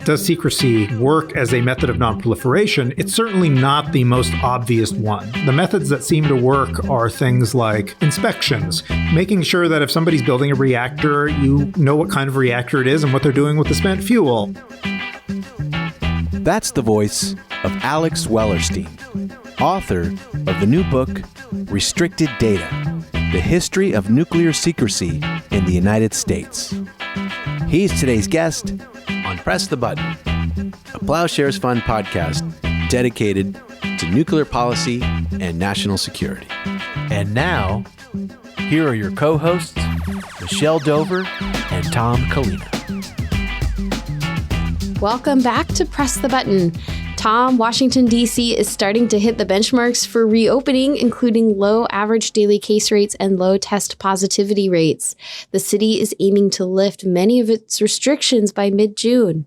Does secrecy work as a method of nonproliferation? It's certainly not the most obvious one. The methods that seem to work are things like inspections, making sure that if somebody's building a reactor, you know what kind of reactor it is and what they're doing with the spent fuel. That's the voice of Alex Wellerstein, author of the new book, Restricted Data: The History of Nuclear Secrecy in the United States. He's today's guest on Press the Button, a Plowshares Fund podcast dedicated to nuclear policy and national security. And now, here are your co-hosts, Michelle Dover and Tom Kalina. Welcome back to Press the Button. Tom, Washington, D.C. is starting to hit the benchmarks for reopening, including low average daily case rates and low test positivity rates. The city is aiming to lift many of its restrictions by mid-June.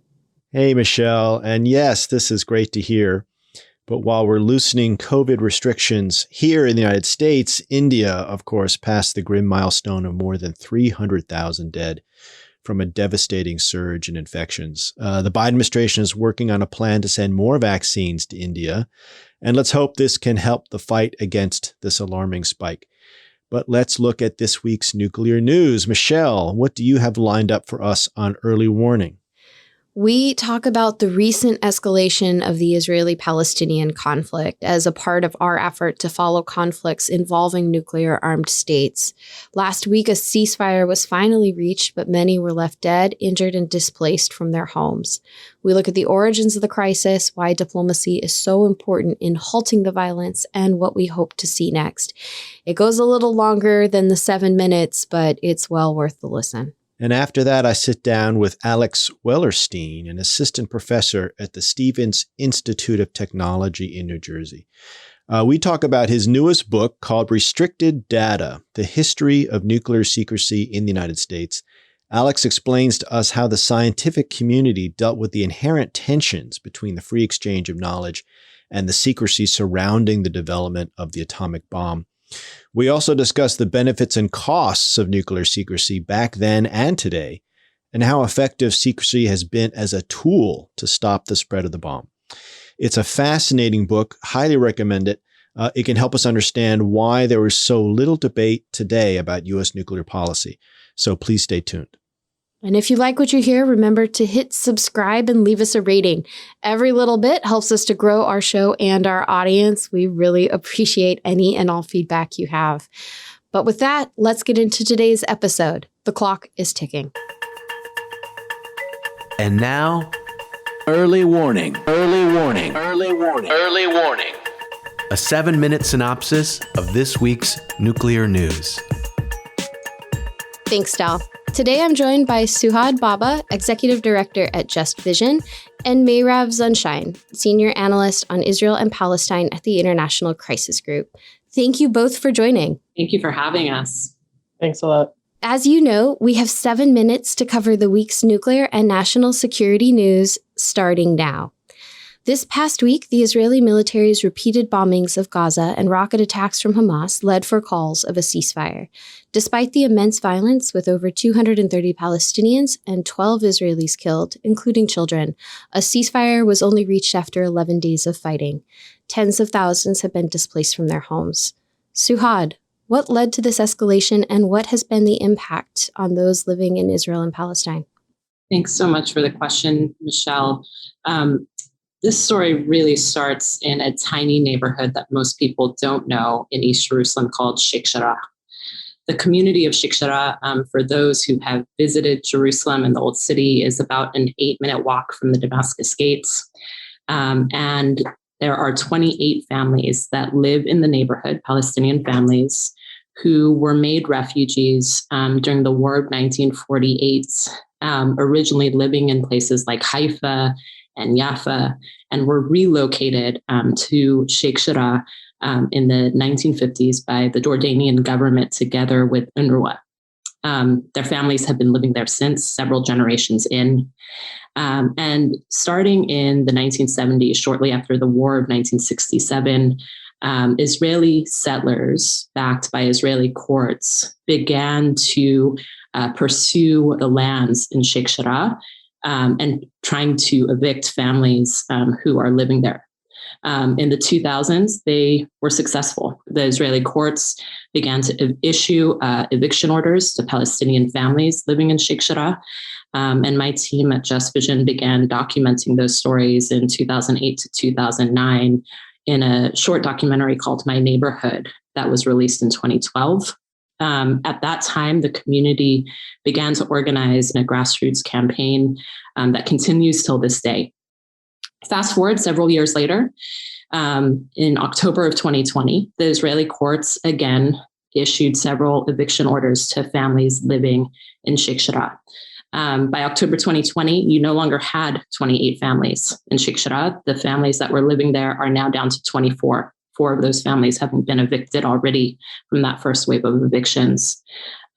Hey, Michelle. And yes, this is great to hear. But while we're loosening COVID restrictions here in the United States, India, of course, passed the grim milestone of more than 300,000 dead from a devastating surge in infections. The Biden administration is working on a plan to send more vaccines to India, and let's hope this can help the fight against this alarming spike. But let's look at this week's nuclear news. Michelle, what do you have lined up for us on early warning? We talk about the recent escalation of the Israeli-Palestinian conflict as a part of our effort to follow conflicts involving nuclear-armed states. Last week, a ceasefire was finally reached, but many were left dead, injured, and displaced from their homes. We look at the origins of the crisis, why diplomacy is so important in halting the violence, and what we hope to see next. It goes a little longer than the 7 minutes, but it's well worth the listen. And after that, I sit down with Alex Wellerstein, an assistant professor at the Stevens Institute of Technology in New Jersey. We talk about his newest book called Restricted Data: The History of Nuclear Secrecy in the United States. Alex explains to us how the scientific community dealt with the inherent tensions between the free exchange of knowledge and the secrecy surrounding the development of the atomic bomb. We also discuss the benefits and costs of nuclear secrecy back then and today, and how effective secrecy has been as a tool to stop the spread of the bomb. It's a fascinating book. Highly recommend it. It can help us understand why there is so little debate today about U.S. nuclear policy. So please stay tuned. And if you like what you hear, remember to hit subscribe and leave us a rating. Every little bit helps us to grow our show and our audience. We really appreciate any and all feedback you have. But with that, let's get into today's episode. The clock is ticking. And now, early warning, early warning, early warning, early warning. A 7-minute synopsis of this week's nuclear news. Thanks, Dal. Today I'm joined by Suhad Babaa, Executive Director at Just Vision, and Mairav Zonszein, Senior Analyst on Israel and Palestine at the International Crisis Group. Thank you both for joining. Thank you for having us. Thanks a lot. As you know, we have 7 minutes to cover the week's nuclear and national security news starting now. This past week, the Israeli military's repeated bombings of Gaza and rocket attacks from Hamas led for calls of a ceasefire. Despite the immense violence, with over 230 Palestinians and 12 Israelis killed, including children, a ceasefire was only reached after 11 days of fighting. Tens of thousands have been displaced from their homes. Suhad, what led to this escalation, and what has been the impact on those living in Israel and Palestine? Thanks so much for the question, Michelle. This story really starts in a tiny neighborhood that most people don't know in East Jerusalem called Sheikh Jarrah. The community of Sheikh Jarrah, for those who have visited Jerusalem and the Old City, is about an 8-minute walk from the Damascus gates. And there are 28 families that live in the neighborhood, Palestinian families, who were made refugees during the War of 1948, originally living in places like Haifa and Jaffa, and were relocated to Sheikh Jarrah in the 1950s by the Jordanian government together with UNRWA. Their families have been living there since, several generations in. And starting in the 1970s, shortly after the War of 1967, Israeli settlers, backed by Israeli courts, began to pursue the lands in Sheikh Jarrah and trying to evict families who are living there. In the 2000s, they were successful. The Israeli courts began to issue eviction orders to Palestinian families living in Sheikh Jarrah. And my team at Just Vision began documenting those stories in 2008 to 2009 in a short documentary called My Neighborhood that was released in 2012. At that time, the community began to organize a grassroots campaign that continues till this day. Fast forward several years later, in October of 2020, the Israeli courts again issued several eviction orders to families living in Sheikh Jarrah. By October 2020, you no longer had 28 families in Sheikh Jarrah. The families that were living there are now down to 24. 4 of those families have been evicted already from that first wave of evictions.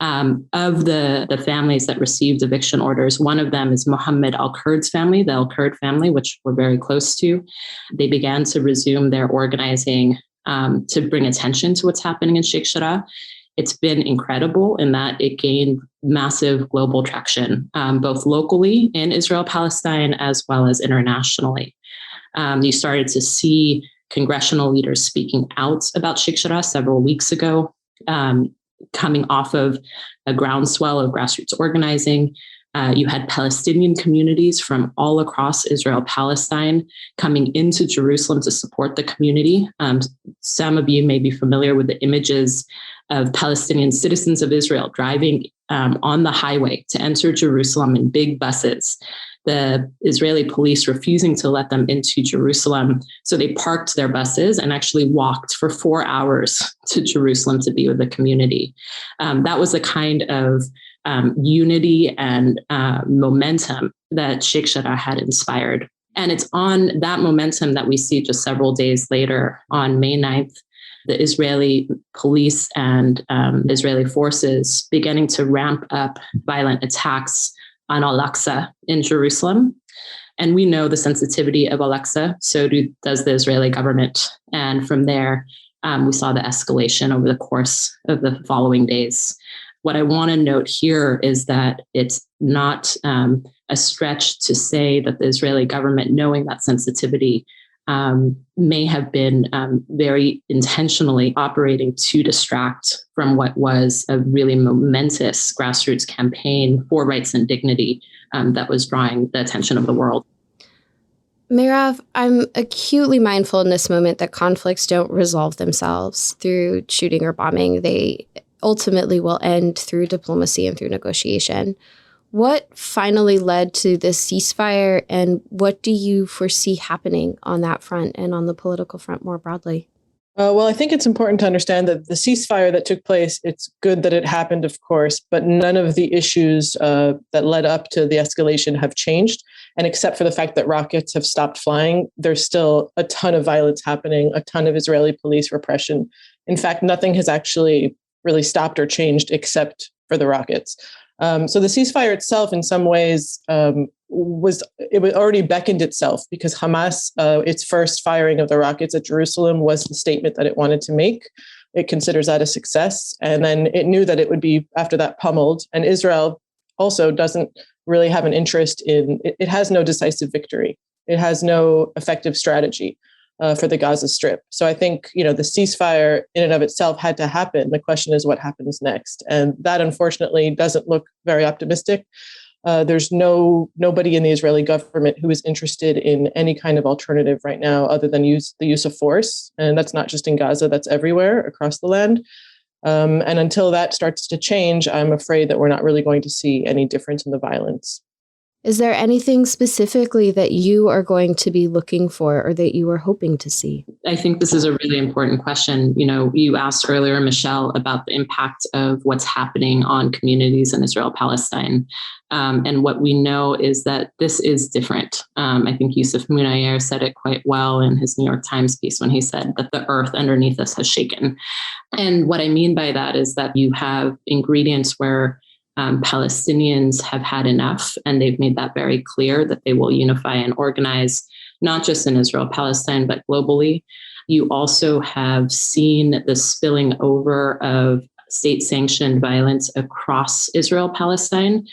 Of the families that received eviction orders, one of them is Mohammed Al-Kurd's family, the Al-Kurd family, which we're very close to. They began to resume their organizing to bring attention to what's happening in Sheikh Jarrah. It's been incredible in that it gained massive global traction, both locally in Israel, Palestine, as well as internationally. You started to see congressional leaders speaking out about Sheikh Jarrah several weeks ago, coming off of a groundswell of grassroots organizing. You had Palestinian communities from all across Israel, Palestine coming into Jerusalem to support the community. Some of you may be familiar with the images of Palestinian citizens of Israel driving on the highway to enter Jerusalem in big buses. The Israeli police refusing to let them into Jerusalem. So they parked their buses and actually walked for 4 hours to Jerusalem to be with the community. That was the kind of unity and momentum that Sheikh Jarrah had inspired. And it's on that momentum that we see just several days later on May 9th, the Israeli police and Israeli forces beginning to ramp up violent attacks on Al-Aqsa in Jerusalem. And we know the sensitivity of Al-Aqsa, so does the Israeli government. And from there, we saw the escalation over the course of the following days. What I want to note here is that it's not a stretch to say that the Israeli government, knowing that sensitivity, may have been very intentionally operating to distract from what was a really momentous grassroots campaign for rights and dignity that was drawing the attention of the world. Mairav, I'm acutely mindful in this moment that conflicts don't resolve themselves through shooting or bombing. They ultimately will end through diplomacy and through negotiation. What finally led to this ceasefire, and what do you foresee happening on that front and on the political front more broadly? Well, I think it's important to understand that the ceasefire that took place, it's good that it happened, of course, but none of the issues that led up to the escalation have changed. And except for the fact that rockets have stopped flying, there's still a ton of violence happening, a ton of Israeli police repression. In fact, nothing has actually really stopped or changed except for the rockets. So the ceasefire itself, in some ways, was already beckoned itself because Hamas, its first firing of the rockets at Jerusalem was the statement that it wanted to make. It considers that a success. And then it knew that it would be, after that, pummeled. And Israel also doesn't really have an interest in, it has no decisive victory. It has no effective strategy for the Gaza Strip. So I think, the ceasefire in and of itself had to happen. The question is what happens next. And that, unfortunately, doesn't look very optimistic. There's nobody in the Israeli government who is interested in any kind of alternative right now other than the use of force. And that's not just in Gaza, that's everywhere across the land. And until that starts to change, I'm afraid that we're not really going to see any difference in the violence. Is there anything specifically that you are going to be looking for or that you are hoping to see? I think this is a really important question. You asked earlier, Michelle, about the impact of what's happening on communities in Israel, Palestine. And what we know is that this is different. I think Yusuf Munayyer said it quite well in his New York Times piece when he said that the earth underneath us has shaken. And what I mean by that is that you have ingredients where Palestinians have had enough, and they've made that very clear that they will unify and organize, not just in Israel, Palestine, but globally. You also have seen the spilling over of state-sanctioned violence across Israel-Palestine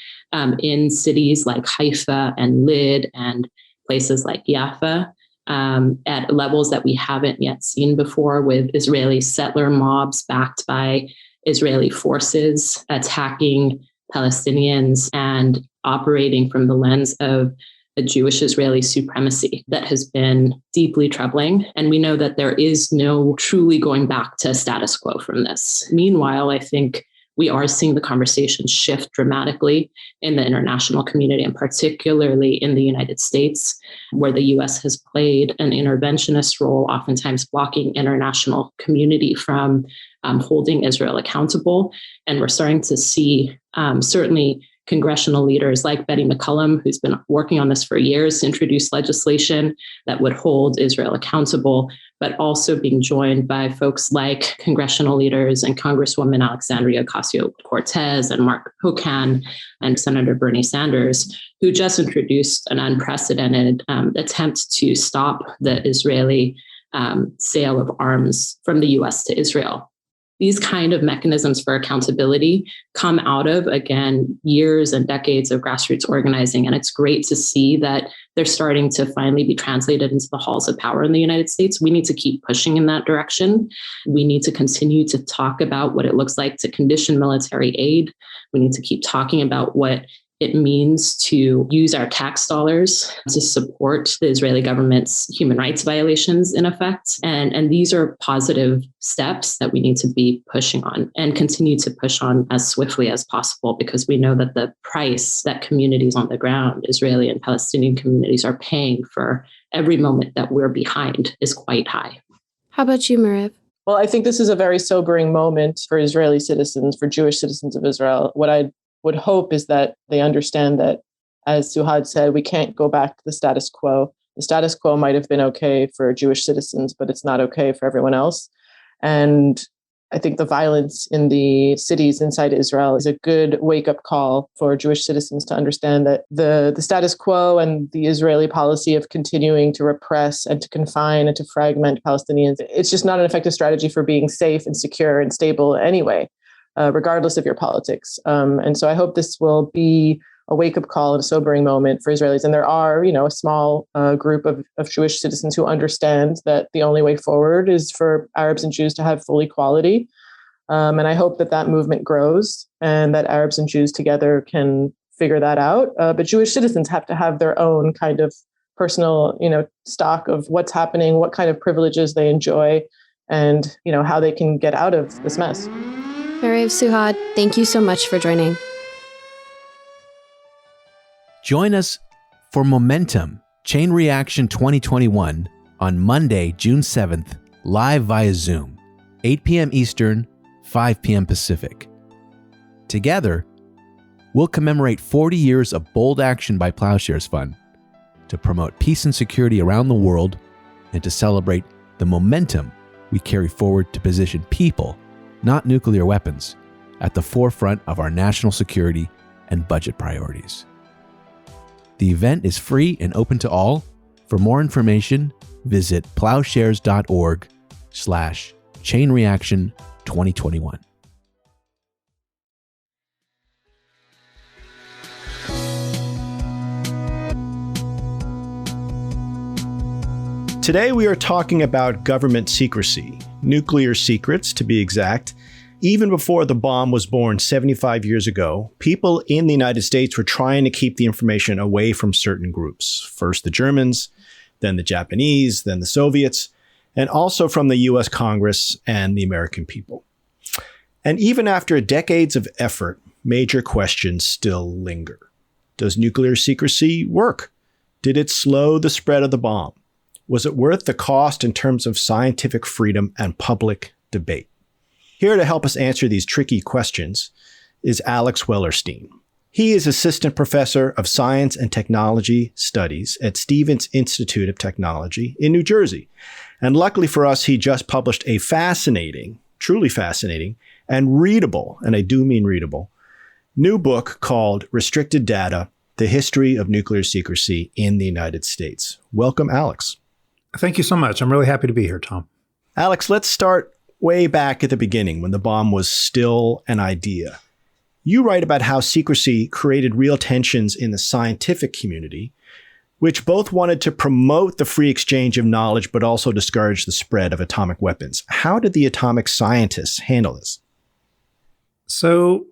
in cities like Haifa and Lid and places like Jaffa at levels that we haven't yet seen before, with Israeli settler mobs backed by Israeli forces attacking Palestinians and operating from the lens of a Jewish-Israeli supremacy that has been deeply troubling. And we know that there is no truly going back to status quo from this. Meanwhile, I think we are seeing the conversation shift dramatically in the international community, and particularly in the United States, where the US has played an interventionist role, oftentimes blocking international community from holding Israel accountable. And we're starting to see certainly congressional leaders like Betty McCollum, who's been working on this for years, to introduce legislation that would hold Israel accountable, but also being joined by folks like congressional leaders and Congresswoman Alexandria Ocasio-Cortez and Mark Hochul and Senator Bernie Sanders, who just introduced an unprecedented attempt to stop the Israeli sale of arms from the US to Israel. These kind of mechanisms for accountability come out of, again, years and decades of grassroots organizing. And it's great to see that they're starting to finally be translated into the halls of power in the United States. We need to keep pushing in that direction. We need to continue to talk about what it looks like to condition military aid. We need to keep talking about what it means to use our tax dollars to support the Israeli government's human rights violations, in effect. And these are positive steps that we need to be pushing on and continue to push on as swiftly as possible, because we know that the price that communities on the ground, Israeli and Palestinian communities, are paying for every moment that we're behind is quite high. How about you, Mairav? Well, I think this is a very sobering moment for Israeli citizens, for Jewish citizens of Israel. What I would hope is that they understand that, as Suhad said, we can't go back to the status quo. The status quo might have been okay for Jewish citizens, but it's not okay for everyone else. And I think the violence in the cities inside Israel is a good wake-up call for Jewish citizens to understand that the status quo and the Israeli policy of continuing to repress and to confine and to fragment Palestinians, it's just not an effective strategy for being safe and secure and stable anyway, regardless of your politics. And so I hope this will be a wake-up call and a sobering moment for Israelis. And there are, a small group of Jewish citizens who understand that the only way forward is for Arabs and Jews to have full equality. And I hope that that movement grows and that Arabs and Jews together can figure that out. But Jewish citizens have to have their own kind of personal, stock of what's happening, what kind of privileges they enjoy, and, how they can get out of this mess. Mairav, Suhad, thank you so much for joining. Join us for Momentum Chain Reaction 2021 on Monday, June 7th, live via Zoom, 8 p.m. Eastern, 5 p.m. Pacific. Together, we'll commemorate 40 years of bold action by Plowshares Fund to promote peace and security around the world and to celebrate the momentum we carry forward to position people, not nuclear weapons, at the forefront of our national security and budget priorities. The event is free and open to all. For more information, visit plowshares.org/chainreaction2021. Today we are talking about government secrecy, nuclear secrets to be exact. Even before the bomb was born 75 years ago, people in the United States were trying to keep the information away from certain groups. First the Germans, then the Japanese, then the Soviets, and also from the US Congress and the American people. And even after decades of effort, major questions still linger. Does nuclear secrecy work? Did it slow the spread of the bomb? Was it worth the cost in terms of scientific freedom and public debate? Here to help us answer these tricky questions is Alex Wellerstein. He is Assistant Professor of Science and Technology Studies at Stevens Institute of Technology in New Jersey. And luckily for us, he just published a fascinating, truly fascinating, and readable, and I do mean readable, new book called Restricted Data, The History of Nuclear Secrecy in the United States. Welcome, Alex. Thank you so much. I'm really happy to be here, Tom. Alex, let's start way back at the beginning when the bomb was still an idea. You write about how secrecy created real tensions in the scientific community, which both wanted to promote the free exchange of knowledge but also discourage the spread of atomic weapons. How did the atomic scientists handle this? So,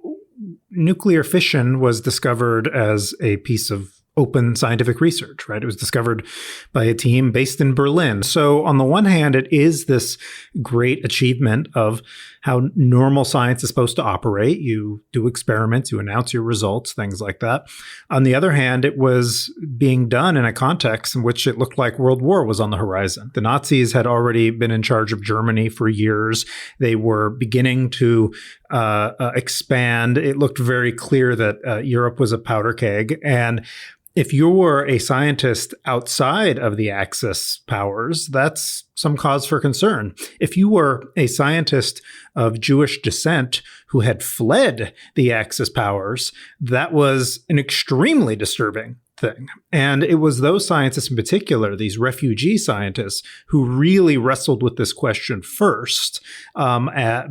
nuclear fission was discovered as a piece of open scientific research, right? It was discovered by a team based in Berlin. So on the one hand, it is this great achievement of how normal science is supposed to operate. You do experiments, you announce your results, things like that. On the other hand, it was being done in a context in which it looked like World War was on the horizon. The Nazis had already been in charge of Germany for years. They were beginning to expand. It looked very clear that Europe was a powder keg. And if you were a scientist outside of the Axis powers, that's some cause for concern. If you were a scientist of Jewish descent who had fled the Axis powers, that was an extremely disturbing thing. And it was those scientists in particular, these refugee scientists, who really wrestled with this question first,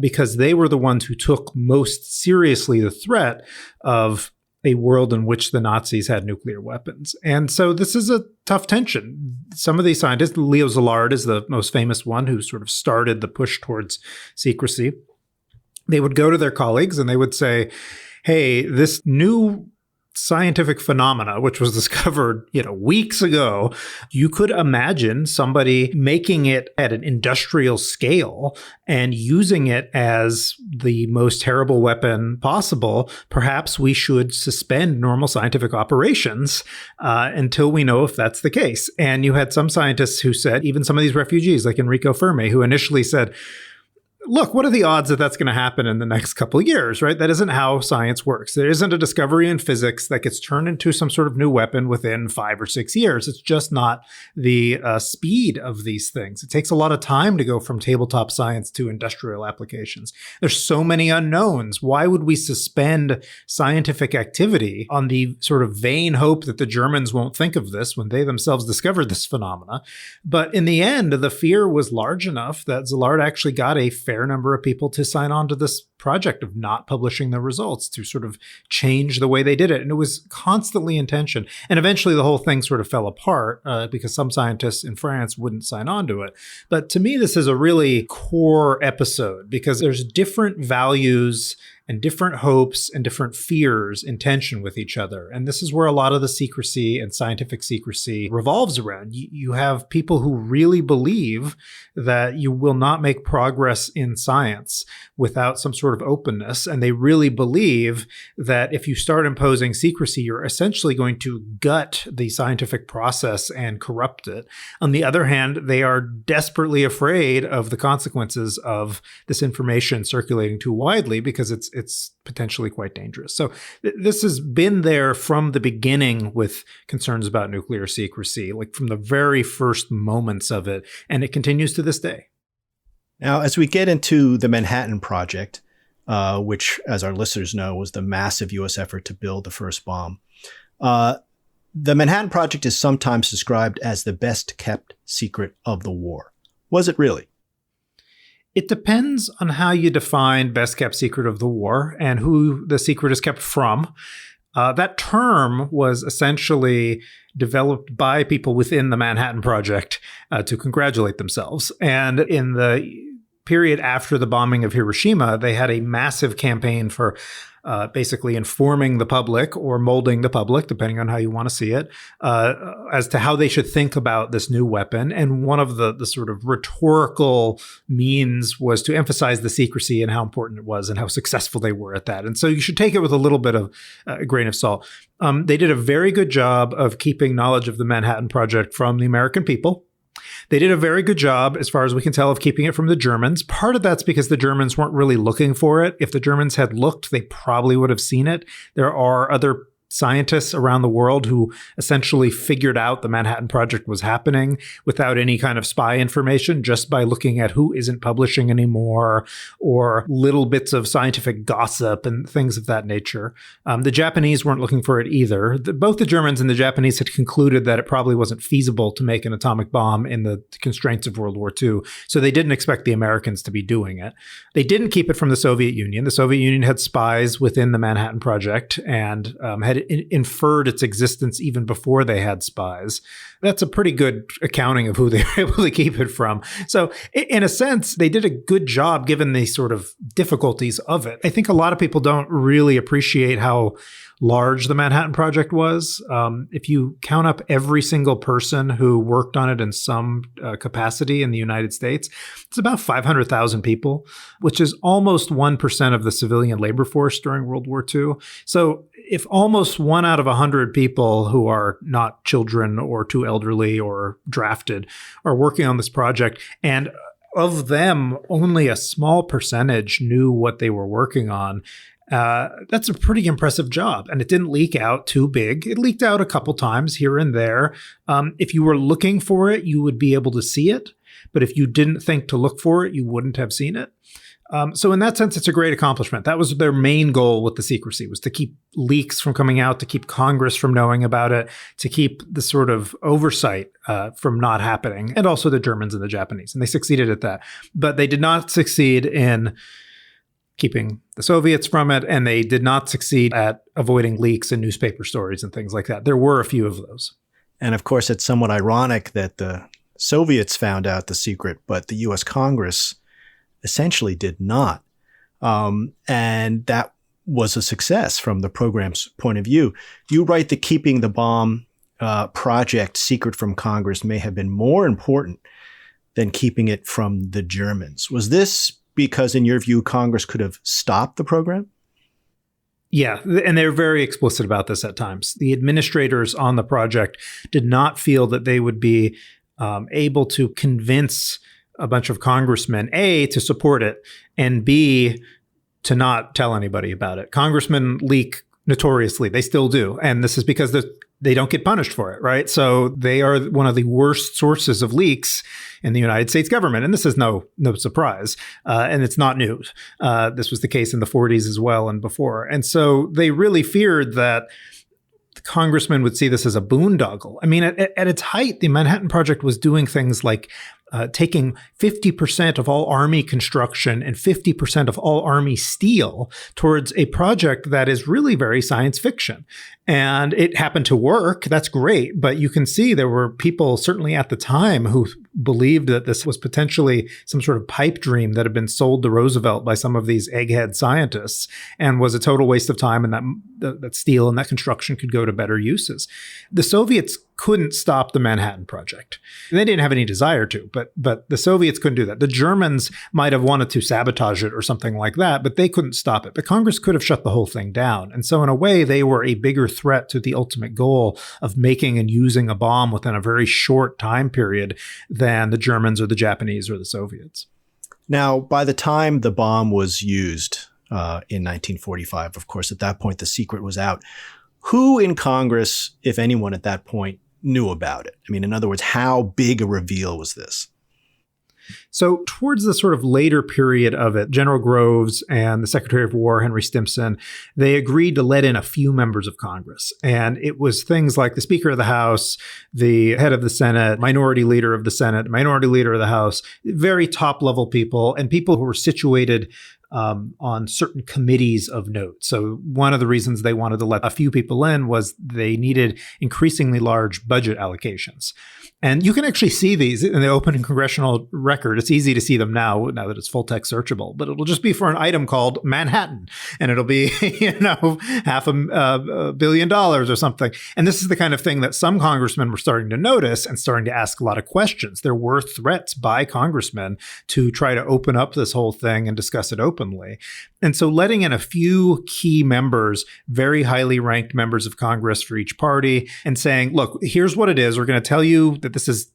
because they were the ones who took most seriously the threat of a world in which the Nazis had nuclear weapons. And so this is a tough tension. Some of these scientists, Leo Szilard is the most famous one who sort of started the push towards secrecy. They would go to their colleagues and they would say, hey, this new scientific phenomena, which was discovered, weeks ago, you could imagine somebody making it at an industrial scale and using it as the most terrible weapon possible. Perhaps we should suspend normal scientific operations until we know if that's the case. And you had some scientists who said, even some of these refugees like Enrico Fermi, who initially said, look, what are the odds that that's going to happen in the next couple of years, right? That isn't how science works. There isn't a discovery in physics that gets turned into some sort of new weapon within 5 or 6 years. It's just not the speed of these things. It takes a lot of time to go from tabletop science to industrial applications. There's so many unknowns. Why would we suspend scientific activity on the sort of vain hope that the Germans won't think of this when they themselves discovered this phenomena? But in the end, the fear was large enough that Szilard actually got a fair number of people to sign on to this project of not publishing the results, to sort of change the way they did it. And it was constantly in tension. And eventually the whole thing sort of fell apart because some scientists in France wouldn't sign on to it. But to me, this is a really core episode because there's different values and different hopes and different fears in tension with each other. And this is where a lot of the secrecy and scientific secrecy revolves around. You have people who really believe that you will not make progress in science without some sort of openness. And they really believe that if you start imposing secrecy, you're essentially going to gut the scientific process and corrupt it. On the other hand, they are desperately afraid of the consequences of this information circulating too widely because it's potentially quite dangerous. So this has been there from the beginning with concerns about nuclear secrecy, like from the very first moments of it, and it continues to this day. Now, as we get into the Manhattan Project, which, as our listeners know, was the massive U.S. effort to build the first bomb, the Manhattan Project is sometimes described as the best kept secret of the war. Was it really? It depends on how you define best kept secret of the war and who the secret is kept from. That term was essentially developed by people within the Manhattan Project to congratulate themselves. And in the period after the bombing of Hiroshima, they had a massive campaign for basically informing the public or molding the public, depending on how you want to see it, as to how they should think about this new weapon. And one of the sort of rhetorical means was to emphasize the secrecy and how important it was and how successful they were at that. And so you should take it with a little bit of a grain of salt. They did a very good job of keeping knowledge of the Manhattan Project from the American people. They did a very good job, as far as we can tell, of keeping it from the Germans. Part of that's because the Germans weren't really looking for it. If the Germans had looked, they probably would have seen it. There are other scientists around the world who essentially figured out the Manhattan Project was happening without any kind of spy information, just by looking at who isn't publishing anymore or little bits of scientific gossip and things of that nature. The Japanese weren't looking for it either. Both the Germans and the Japanese had concluded that it probably wasn't feasible to make an atomic bomb in the constraints of World War II, so they didn't expect the Americans to be doing it. They didn't keep it from the Soviet Union. The Soviet Union had spies within the Manhattan Project and had inferred its existence even before they had spies. That's a pretty good accounting of who they were able to keep it from. So in a sense, they did a good job given the sort of difficulties of it. I think a lot of people don't really appreciate how large the Manhattan Project was. If you count up every single person who worked on it in some capacity in the United States, it's about 500,000 people, which is almost 1% of the civilian labor force during World War II. So if almost 1 out of 100 people who are not children or too elderly or drafted are working on this project, and of them, only a small percentage knew what they were working on, that's a pretty impressive job. And it didn't leak out too big. It leaked out a couple times here and there. If you were looking for it, you would be able to see it. But if you didn't think to look for it, you wouldn't have seen it. So in that sense, it's a great accomplishment. That was their main goal with the secrecy, was to keep leaks from coming out, to keep Congress from knowing about it, to keep the sort of oversight from not happening, and also the Germans and the Japanese. And they succeeded at that. But they did not succeed in keeping the Soviets from it, and they did not succeed at avoiding leaks and newspaper stories and things like that. There were a few of those. And of course, it's somewhat ironic that the Soviets found out the secret, but the U.S. Congress essentially did not. And that was a success from the program's point of view. You write that keeping the bomb project secret from Congress may have been more important than keeping it from the Germans. Was this because, in your view, Congress could have stopped the program? Yeah, and they're very explicit about this at times. The administrators on the project did not feel that they would be able to convince a bunch of congressmen, A, to support it, and B, to not tell anybody about it. Congressmen leak notoriously. They still do. And this is because they don't get punished for it, right? So they are one of the worst sources of leaks in the United States government. And this is no surprise. And it's not news. This was the case in the 40s as well and before. And so they really feared that the congressman would see this as a boondoggle. I mean, at its height, the Manhattan Project was doing things like taking 50% of all Army construction and 50% of all Army steel towards a project that is really very science fiction. And it happened to work. That's great. But you can see there were people certainly at the time who believed that this was potentially some sort of pipe dream that had been sold to Roosevelt by some of these egghead scientists and was a total waste of time, and that steel and that construction could go to better uses. The Soviets couldn't stop the Manhattan Project. And they didn't have any desire to, but the Soviets couldn't do that. The Germans might have wanted to sabotage it or something like that, but they couldn't stop it. But Congress could have shut the whole thing down. And so in a way, they were a bigger threat to the ultimate goal of making and using a bomb within a very short time period than the Germans or the Japanese or the Soviets. Now, by the time the bomb was used in 1945, of course, at that point, the secret was out. Who in Congress, if anyone at that point, knew about it? I mean, in other words, how big a reveal was this? So towards the sort of later period of it, General Groves and the Secretary of War, Henry Stimson, they agreed to let in a few members of Congress. And it was things like the Speaker of the House, the head of the Senate, Minority Leader of the Senate, Minority Leader of the House, very top level people and people who were situated on certain committees of note. So one of the reasons they wanted to let a few people in was they needed increasingly large budget allocations. And you can actually see these in the open and congressional record. It's easy to see them now that it's full text searchable, but it'll just be for an item called Manhattan. And it'll be, $500 million or something. And this is the kind of thing that some congressmen were starting to notice and starting to ask a lot of questions. There were threats by congressmen to try to open up this whole thing and discuss it openly. And so letting in a few key members, very highly ranked members of Congress for each party, and saying, look, here's what it is. We're going to tell you that this is,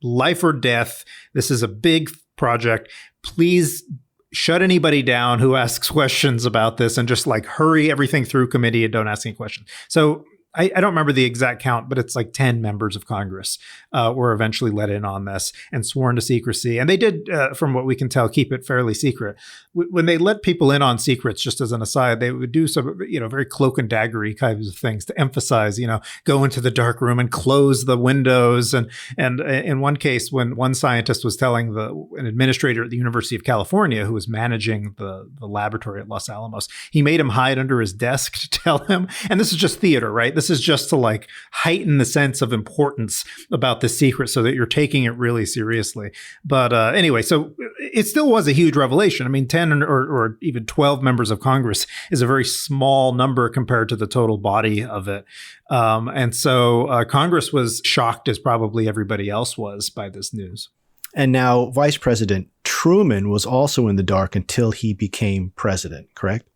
life or death. This is a big project. Please shut anybody down who asks questions about this and just like hurry everything through committee and don't ask any questions. So I don't remember the exact count, but it's like 10 members of Congress were eventually let in on this and sworn to secrecy. And they did, from what we can tell, keep it fairly secret. When they let people in on secrets, just as an aside, they would do some, very cloak and daggery kinds of things to emphasize, go into the dark room and close the windows. And in one case, when one scientist was telling an administrator at the University of California who was managing the laboratory at Los Alamos, he made him hide under his desk to tell him. And this is just theater, right? This is just to like heighten the sense of importance about the secret so that you're taking it really seriously. But anyway, so it still was a huge revelation. I mean, 10 or even 12 members of Congress is a very small number compared to the total body of it. And so Congress was shocked, as probably everybody else was, by this news. And now Vice President Truman was also in the dark until he became president, correct?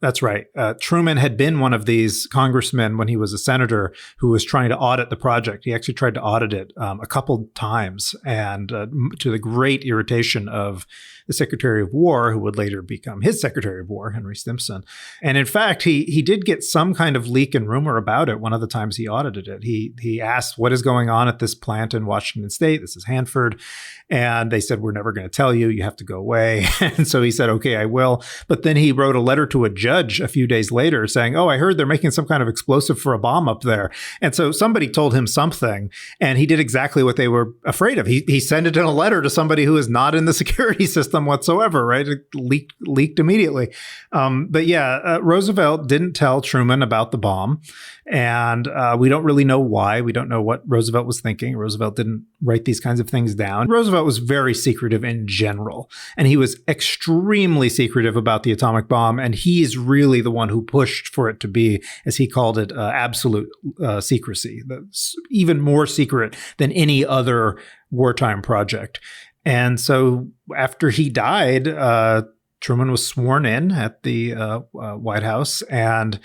That's right. Truman had been one of these congressmen when he was a senator who was trying to audit the project. He actually tried to audit it a couple times, and to the great irritation of the Secretary of War, who would later become his Secretary of War, Henry Stimson. And in fact, he did get some kind of leak and rumor about it one of the times he audited it. He asked, what is going on at this plant in Washington State? This is Hanford. And they said, we're never going to tell you. You have to go away. And so he said, okay, I will. But then he wrote a letter to a judge a few days later saying, oh, I heard they're making some kind of explosive for a bomb up there. And so somebody told him something, and he did exactly what they were afraid of. He sent it in a letter to somebody who is not in the security system whatsoever, right? It leaked immediately. But yeah, Roosevelt didn't tell Truman about the bomb. And we don't really know why. We don't know what Roosevelt was thinking. Roosevelt didn't write these kinds of things down. Roosevelt was very secretive in general, and he was extremely secretive about the atomic bomb. And he is really the one who pushed for it to be, as he called it, absolute secrecy, even more secret than any other wartime project. And so after he died, Truman was sworn in at the White House, and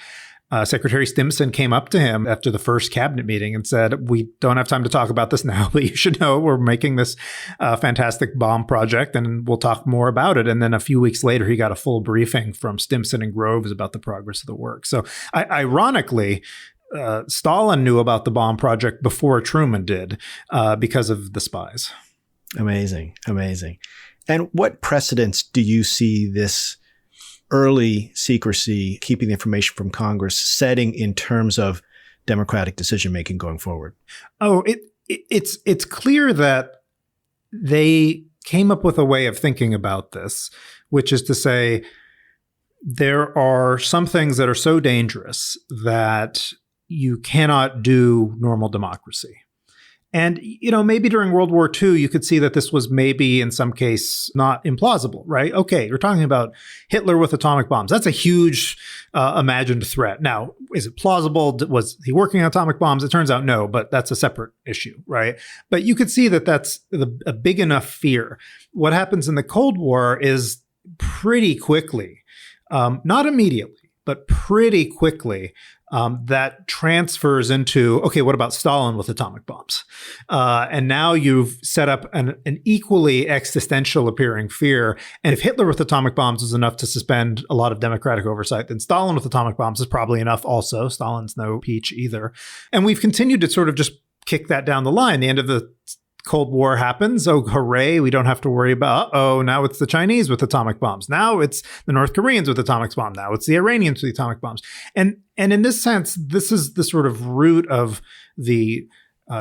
Secretary Stimson came up to him after the first cabinet meeting and said, we don't have time to talk about this now, but you should know we're making this fantastic bomb project and we'll talk more about it. And then a few weeks later, he got a full briefing from Stimson and Groves about the progress of the work. So ironically, Stalin knew about the bomb project before Truman did because of the spies. Amazing. And what precedents do you see this early secrecy, keeping the information from Congress, setting in terms of democratic decision-making going forward? Oh, it's clear that they came up with a way of thinking about this, which is to say there are some things that are so dangerous that you cannot do normal democracy. And, maybe during World War II, you could see that this was maybe in some case not implausible, right? Okay, you're talking about Hitler with atomic bombs. That's a huge imagined threat. Now, is it plausible? Was he working on atomic bombs? It turns out no, but that's a separate issue, right? But you could see that that's a big enough fear. What happens in the Cold War is pretty quickly, not immediately, but pretty quickly, that transfers into, okay, what about Stalin with atomic bombs? And now you've set up an equally existential appearing fear. And if Hitler with atomic bombs was enough to suspend a lot of democratic oversight, then Stalin with atomic bombs is probably enough also. Stalin's no peach either. And we've continued to sort of just kick that down the line. The end of the Cold War happens. Oh, hooray. We don't have to worry about, now it's the Chinese with atomic bombs. Now it's the North Koreans with atomic bombs. Now it's the Iranians with atomic bombs. And in this sense, this is the sort of root of the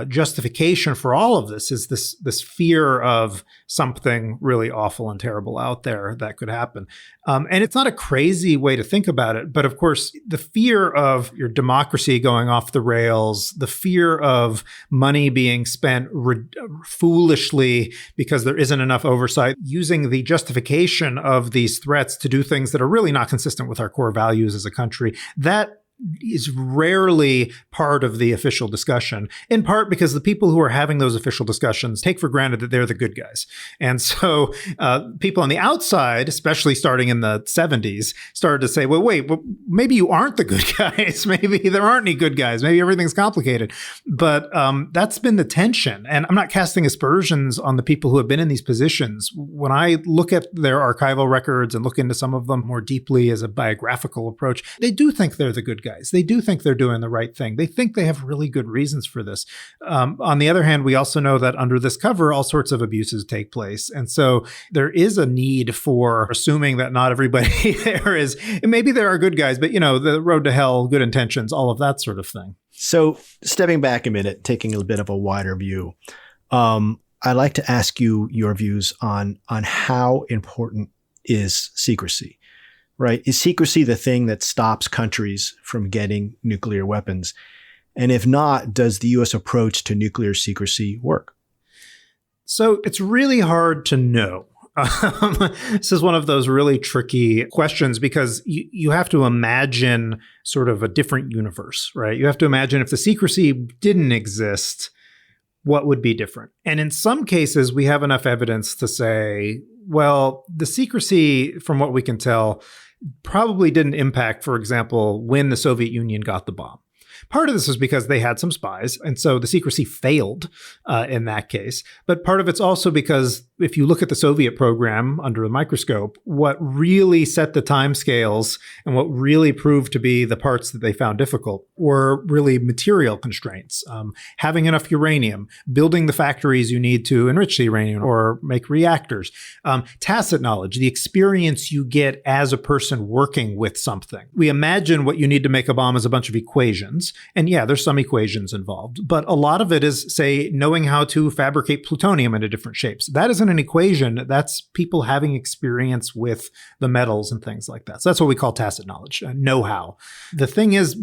justification for all of this, is this fear of something really awful and terrible out there that could happen. And it's not a crazy way to think about it, but of course, the fear of your democracy going off the rails, the fear of money being spent foolishly because there isn't enough oversight, using the justification of these threats to do things that are really not consistent with our core values as a country, that is rarely part of the official discussion, in part because the people who are having those official discussions take for granted that they're the good guys. And so people on the outside, especially starting in the 70s, started to say, well, wait, maybe you aren't the good guys. Maybe there aren't any good guys. Maybe everything's complicated. But that's been the tension. And I'm not casting aspersions on the people who have been in these positions. When I look at their archival records and look into some of them more deeply as a biographical approach, they do think they're the good guys. They do think they're doing the right thing. They think they have really good reasons for this. On the other hand, we also know that under this cover, all sorts of abuses take place. And so there is a need for assuming that not everybody there is, maybe there are good guys, but the road to hell, good intentions, all of that sort of thing. So stepping back a minute, taking a bit of a wider view, I'd like to ask you your views on how important is secrecy, right? Is secrecy the thing that stops countries from getting nuclear weapons? And if not, does the U.S. approach to nuclear secrecy work? So it's really hard to know. This is one of those really tricky questions because you have to imagine sort of a different universe, right? You have to imagine if the secrecy didn't exist, what would be different? And in some cases, we have enough evidence to say, well, the secrecy, from what we can tell, probably didn't impact, for example, when the Soviet Union got the bomb. Part of this is because they had some spies, and so the secrecy failed in that case. But part of it's also because if you look at the Soviet program under a microscope, what really set the timescales and what really proved to be the parts that they found difficult were really material constraints. Having enough uranium, building the factories you need to enrich the uranium or make reactors, tacit knowledge, the experience you get as a person working with something. We imagine what you need to make a bomb is a bunch of equations. And yeah, there's some equations involved, but a lot of it is, say, knowing how to fabricate plutonium into different shapes. That isn't an equation. That's people having experience with the metals and things like that. So that's what we call tacit knowledge, know-how. The thing is,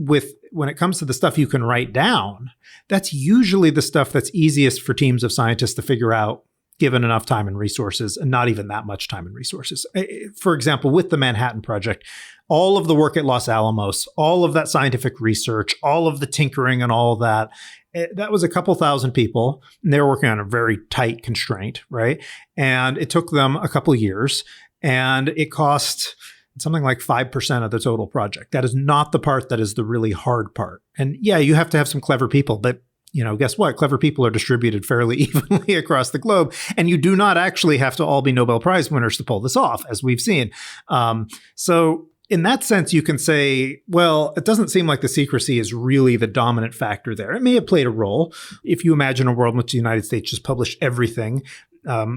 when it comes to the stuff you can write down, that's usually the stuff that's easiest for teams of scientists to figure out, given enough time and resources, and not even that much time and resources. For example, with the Manhattan Project, all of the work at Los Alamos, all of that scientific research, all of the tinkering and all of that, that was a couple thousand people, and they were working on a very tight constraint, right? And it took them a couple years, and it cost something like 5% of the total project. That is not the part that is the really hard part. And yeah, you have to have some clever people, but guess what? Clever people are distributed fairly evenly across the globe. And you do not actually have to all be Nobel Prize winners to pull this off, as we've seen. So in that sense, you can say, well, it doesn't seem like the secrecy is really the dominant factor there. It may have played a role. If you imagine a world in which the United States just published everything,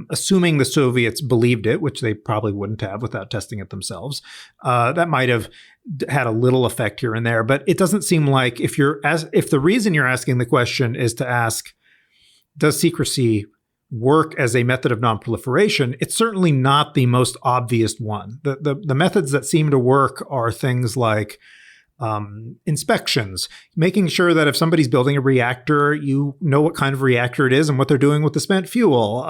assuming the Soviets believed it, which they probably wouldn't have without testing it themselves, that might have had a little effect here and there. But it doesn't seem like if the reason you're asking the question is to ask, does secrecy work as a method of nonproliferation, it's certainly not the most obvious one. The methods that seem to work are things like inspections, making sure that if somebody's building a reactor, you know what kind of reactor it is and what they're doing with the spent fuel,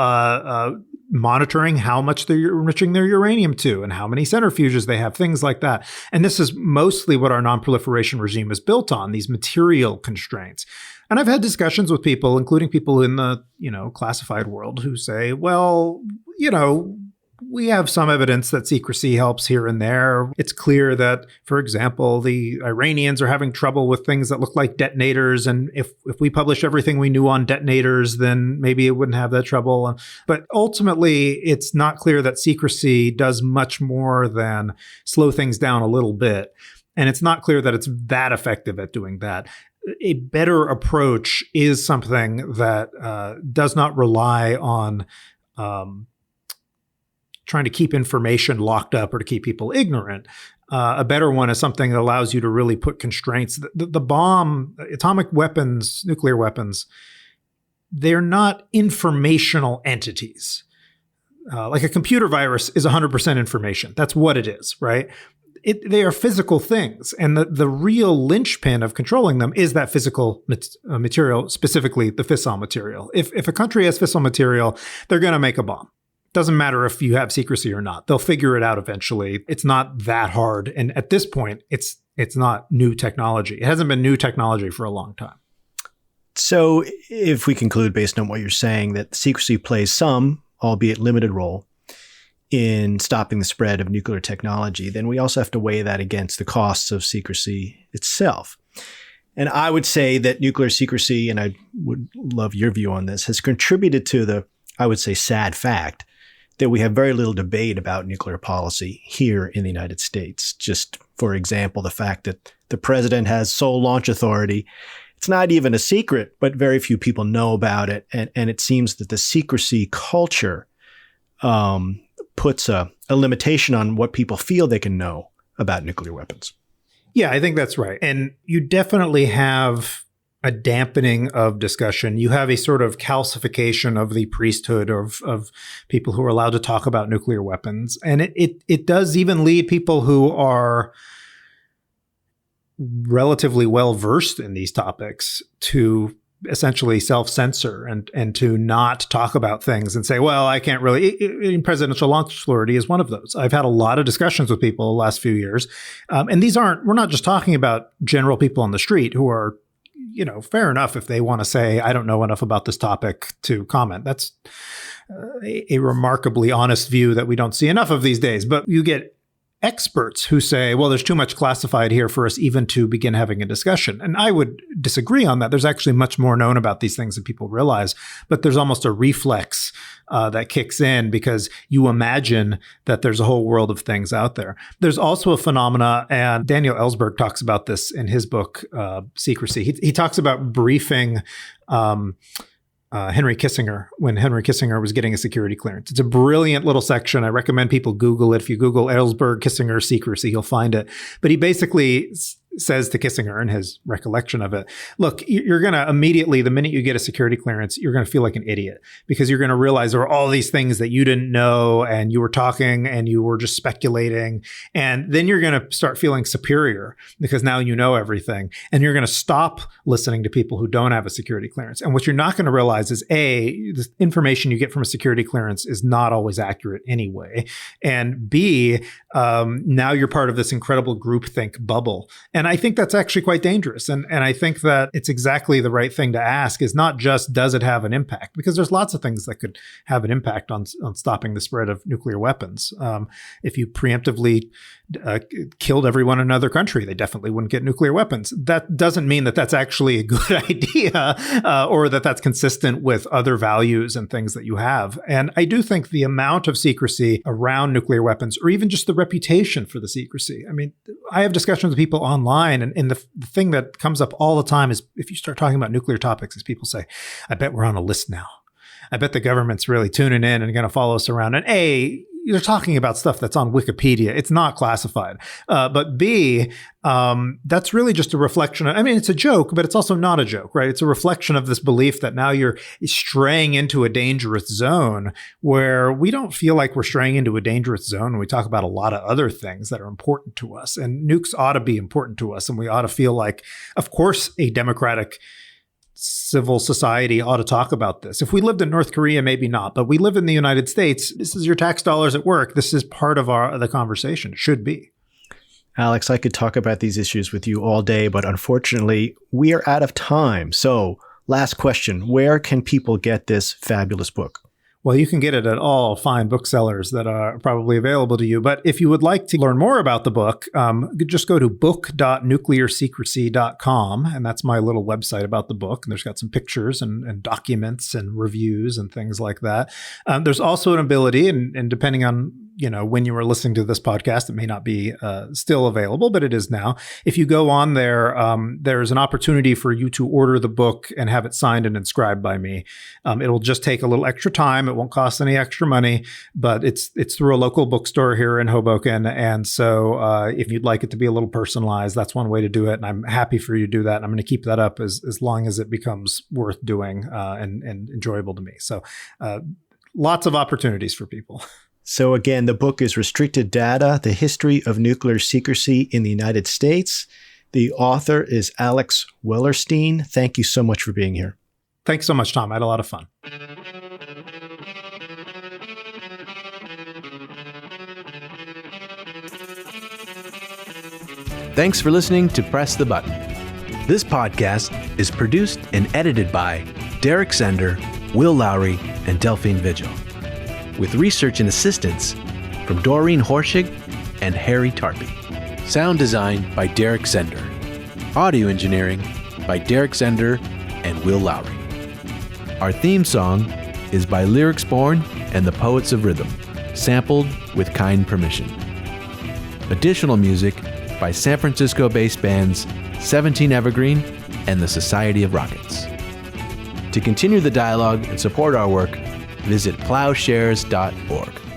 monitoring how much they're enriching their uranium to and how many centrifuges they have, things like that. And this is mostly what our nonproliferation regime is built on, these material constraints. And I've had discussions with people, including people in the, classified world, who say, well, we have some evidence that secrecy helps here and there. It's clear that, for example, the Iranians are having trouble with things that look like detonators. And if we publish everything we knew on detonators, then maybe it wouldn't have that trouble. But ultimately, it's not clear that secrecy does much more than slow things down a little bit. And it's not clear that it's that effective at doing that. A better approach is something that does not rely on trying to keep information locked up or to keep people ignorant. A better one is something that allows you to really put constraints. The bomb, atomic weapons, nuclear weapons, they're not informational entities. Like a computer virus is 100% information. That's what it is, right? They are physical things. And the real linchpin of controlling them is that physical material, specifically the fissile material. If a country has fissile material, they're going to make a bomb. Doesn't matter if you have secrecy or not. They'll figure it out eventually. It's not that hard. And at this point, it's It's not new technology. It hasn't been new technology for a long time. So if we conclude based on what you're saying that secrecy plays some, albeit limited role in stopping the spread of nuclear technology, then we also have to weigh that against the costs of secrecy itself. And I would say that nuclear secrecy, and I would love your view on this, has contributed to the, I would say, sad fact that we have very little debate about nuclear policy here in the United States. Just, for example, the fact that the president has sole launch authority. It's not even a secret, but very few people know about it. And it seems that the secrecy culture puts a limitation on what people feel they can know about nuclear weapons. Yeah, I think that's right. And you definitely have a dampening of discussion. You have a sort of calcification of the priesthood of people who are allowed to talk about nuclear weapons. And it does even lead people who are relatively well versed in these topics to essentially self-censor and to not talk about things and say, well, I can't really. Presidential launch authority is one of those. I've had a lot of discussions with people the last few years. And we're not just talking about general people on the street who are, fair enough if they want to say, I don't know enough about this topic to comment. That's a remarkably honest view that we don't see enough of these days. But you get experts who say, well, there's too much classified here for us even to begin having a discussion. And I would disagree on that. There's actually much more known about these things than people realize, but there's almost a reflex that kicks in because you imagine that there's a whole world of things out there. There's also a phenomena, and Daniel Ellsberg talks about this in his book, Secrecy. He talks about briefing Henry Kissinger when Henry Kissinger was getting a security clearance. It's a brilliant little section. I recommend people Google it. If you Google Ellsberg Kissinger secrecy, you'll find it. But he basically says to Kissinger in his recollection of it, look, you're going to immediately, the minute you get a security clearance, you're going to feel like an idiot because you're going to realize there are all these things that you didn't know and you were talking and you were just speculating. And then you're going to start feeling superior because now you know everything. And you're going to stop listening to people who don't have a security clearance. And what you're not going to realize is A, the information you get from a security clearance is not always accurate anyway. And B, now you're part of this incredible groupthink bubble. And I think that's actually quite dangerous. And I think that it's exactly the right thing to ask is not just, does it have an impact? Because there's lots of things that could have an impact on stopping the spread of nuclear weapons. If you preemptively killed everyone in another country, they definitely wouldn't get nuclear weapons. That doesn't mean that that's actually a good idea or that that's consistent with other values and things that you have. And I do think the amount of secrecy around nuclear weapons, or even just the reputation for the secrecy. I mean, I have discussions with people online, and the thing that comes up all the time is if you start talking about nuclear topics, is people say, I bet we're on a list now. I bet the government's really tuning in and going to follow us around. And A, you're talking about stuff that's on Wikipedia. It's not classified. But B, that's really just a reflection. It's a joke, but it's also not a joke, right? It's a reflection of this belief that now you're straying into a dangerous zone where we don't feel like we're straying into a dangerous zone when we talk about a lot of other things that are important to us. And nukes ought to be important to us. And we ought to feel like, of course, a democratic civil society ought to talk about this. If we lived in North Korea, maybe not, but we live in the United States. This is your tax dollars at work. This is part of the conversation. It should be. Alex, I could talk about these issues with you all day, but unfortunately, we are out of time. So last question, where can people get this fabulous book? Well, you can get it at all fine booksellers that are probably available to you. But if you would like to learn more about the book, just go to book.nuclearsecrecy.com. And that's my little website about the book. And there's got some pictures and documents and reviews and things like that. There's also an ability, and depending on when you were listening to this podcast, it may not be still available, but it is now. If you go on there, there's an opportunity for you to order the book and have it signed and inscribed by me. It'll just take a little extra time. It won't cost any extra money, but it's through a local bookstore here in Hoboken. And so if you'd like it to be a little personalized, that's one way to do it. And I'm happy for you to do that. And I'm going to keep that up as long as it becomes worth doing and enjoyable to me. So lots of opportunities for people. So again, the book is Restricted Data, The History of Nuclear Secrecy in the United States. The author is Alex Wellerstein. Thank you so much for being here. Thanks so much, Tom. I had a lot of fun. Thanks for listening to Press the Button. This podcast is produced and edited by Derek Zender, Will Lowry, and Delphine Vigil, with research and assistance from Doreen Horschig and Harry Tarpey. Sound design by Derek Zender. Audio engineering by Derek Zender and Will Lowry. Our theme song is by Lyrics Born and the Poets of Rhythm, sampled with kind permission. Additional music by San Francisco-based bands 17 Evergreen and the Society of Rockets. To continue the dialogue and support our work, visit plowshares.org.